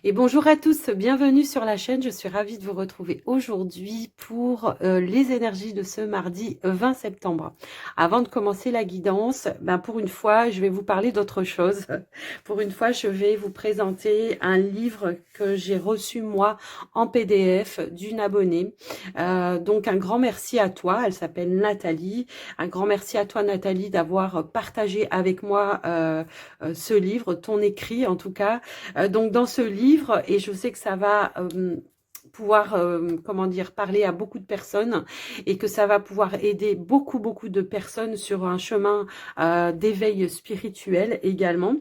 Et bonjour à tous, bienvenue sur la chaîne. Je suis ravie de vous retrouver aujourd'hui pour les énergies de ce mardi 20 septembre. Avant de commencer la guidance, pour une fois, je vais vous parler d'autre chose. Pour une fois, je vais vous présenter un livre que j'ai reçu moi en PDF d'une abonnée. Donc un grand merci à toi, elle s'appelle Nathalie. Un grand merci à toi Nathalie d'avoir partagé avec moi ce livre, ton écrit en tout cas. Donc dans ce livre, et je sais que ça va pouvoir, comment dire, parler à beaucoup de personnes et que ça va pouvoir aider beaucoup de personnes sur un chemin d'éveil spirituel également.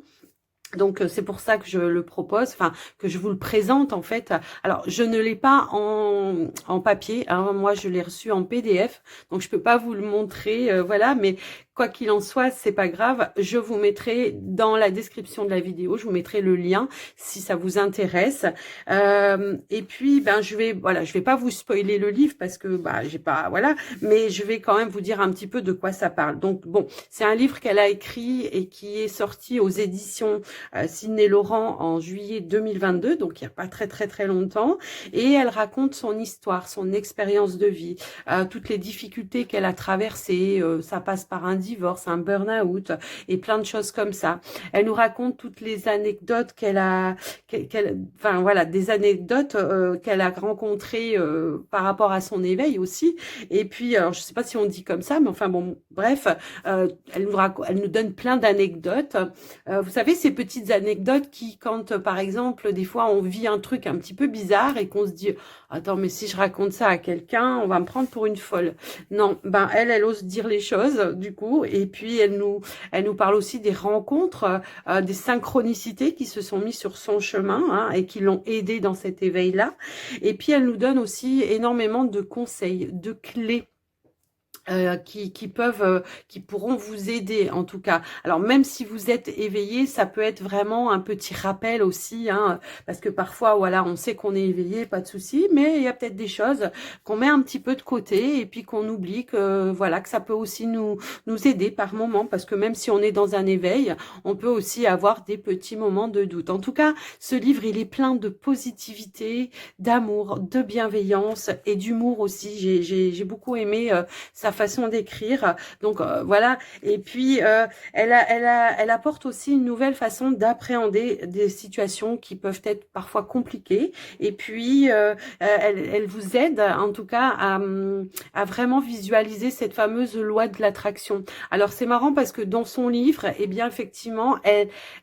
Donc c'est pour ça que je le propose, enfin que je vous le présente en fait. Alors je ne l'ai pas en papier, hein. Moi je l'ai reçu en PDF, donc je peux pas vous le montrer, voilà. Mais quoi qu'il en soit, c'est pas grave. Je vous mettrai dans la description de la vidéo, je vous mettrai le lien si ça vous intéresse. Et puis je vais pas vous spoiler le livre parce que j'ai pas, voilà, mais je vais quand même vous dire un petit peu de quoi ça parle. Donc bon, c'est un livre qu'elle a écrit et qui est sorti aux éditions Sidney Laurent en juillet 2022, donc il n'y a pas très longtemps, et elle raconte son histoire, son expérience de vie, toutes les difficultés qu'elle a traversées, ça passe par un divorce, un burn-out et plein de choses comme ça. Elle nous raconte toutes les anecdotes enfin voilà, des anecdotes qu'elle a rencontrées par rapport à son éveil aussi. Et puis, alors je sais pas si on dit comme ça, mais enfin bon, bref, elle nous donne plein d'anecdotes. Vous savez, ces petites anecdotes qui, quand par exemple, des fois on vit un truc un petit peu bizarre et qu'on se dit, attends, mais si je raconte ça à quelqu'un, on va me prendre pour une folle. Non, elle ose dire les choses, du coup, et puis elle nous parle aussi des rencontres, des synchronicités qui se sont mis sur son chemin, hein, et qui l'ont aidé dans cet éveil-là. Et puis elle nous donne aussi énormément de conseils, de clés qui pourront vous aider en tout cas. Alors même si vous êtes éveillé, ça peut être vraiment un petit rappel aussi, hein, parce que parfois voilà, on sait qu'on est éveillé, pas de souci, mais il y a peut-être des choses qu'on met un petit peu de côté et puis qu'on oublie que voilà, que ça peut aussi nous aider par moment, parce que même si on est dans un éveil, on peut aussi avoir des petits moments de doute. En tout cas, ce livre, il est plein de positivité, d'amour, de bienveillance et d'humour aussi. J'ai beaucoup aimé sa façon d'écrire. Donc voilà. Et puis elle apporte aussi une nouvelle façon d'appréhender des situations qui peuvent être parfois compliquées. Et puis elle vous aide en tout cas à vraiment visualiser cette fameuse loi de l'attraction. Alors c'est marrant parce que dans son livre, eh bien effectivement,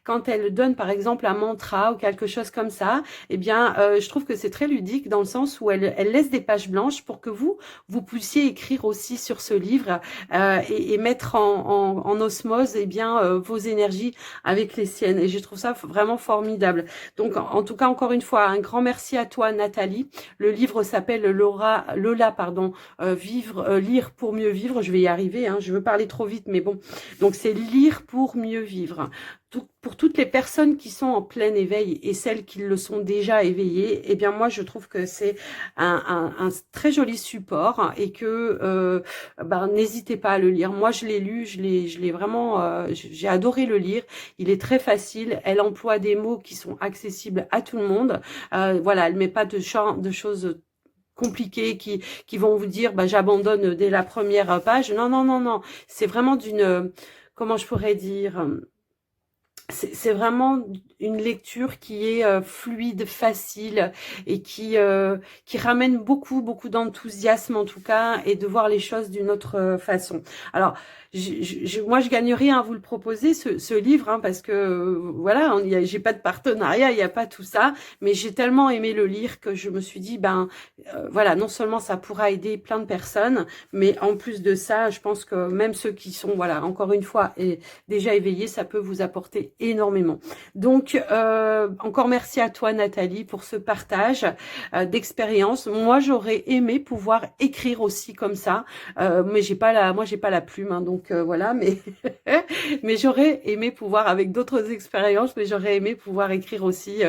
quand elle donne par exemple un mantra ou quelque chose comme ça, eh bien je trouve que c'est très ludique dans le sens où elle laisse des pages blanches pour que vous puissiez écrire aussi sur ce livre et mettre en osmose vos énergies avec les siennes. Et je trouve ça vraiment formidable. Donc en tout cas, encore une fois, un grand merci à toi Nathalie. Le livre s'appelle Lola, lire pour mieux vivre. Je vais y arriver, hein, je veux parler trop vite, mais bon. Donc c'est lire pour mieux vivre. Pour toutes les personnes qui sont en plein éveil et celles qui le sont déjà éveillées, eh bien moi je trouve que c'est un très joli support et que n'hésitez pas à le lire. Moi je l'ai lu, je l'ai vraiment, j'ai adoré le lire. Il est très facile. Elle emploie des mots qui sont accessibles à tout le monde. Voilà, elle met pas de choses compliquées qui vont vous dire j'abandonne dès la première page. Non. C'est vraiment comment je pourrais dire, c'est vraiment une lecture qui est fluide, facile et qui ramène beaucoup d'enthousiasme en tout cas, et de voir les choses d'une autre façon. Alors moi je gagne rien à vous le proposer ce livre, hein, parce que voilà, j'ai pas de partenariat, il n'y a pas tout ça, mais j'ai tellement aimé le lire que je me suis dit voilà, non seulement ça pourra aider plein de personnes, mais en plus de ça, je pense que même ceux qui sont voilà, encore une fois déjà éveillés, ça peut vous apporter énormément. Donc encore merci à toi Nathalie pour ce partage d'expérience. Moi j'aurais aimé pouvoir écrire aussi comme ça, mais j'ai pas la plume, hein, donc voilà, mais mais j'aurais aimé pouvoir, avec d'autres expériences, mais j'aurais aimé pouvoir écrire aussi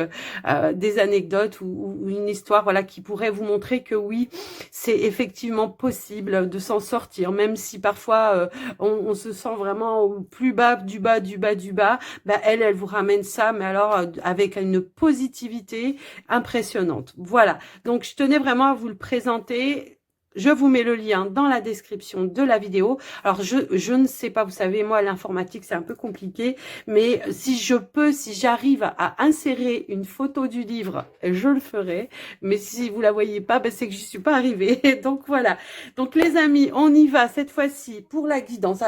des anecdotes ou une histoire, voilà, qui pourrait vous montrer que oui, c'est effectivement possible de s'en sortir, même si parfois on se sent vraiment au plus bas du bas. bah, elle vous ramène ça, mais alors avec une positivité impressionnante. Voilà, donc je tenais vraiment à vous le présenter. Je vous mets le lien dans la description de la vidéo. Alors, je ne sais pas, vous savez, moi, l'informatique, c'est un peu compliqué, mais si je peux, si j'arrive à insérer une photo du livre, je le ferai. Mais si vous la voyez pas, ben, c'est que j'y suis pas arrivée. Donc, voilà. Donc, les amis, on y va cette fois-ci pour la guidance. Alors,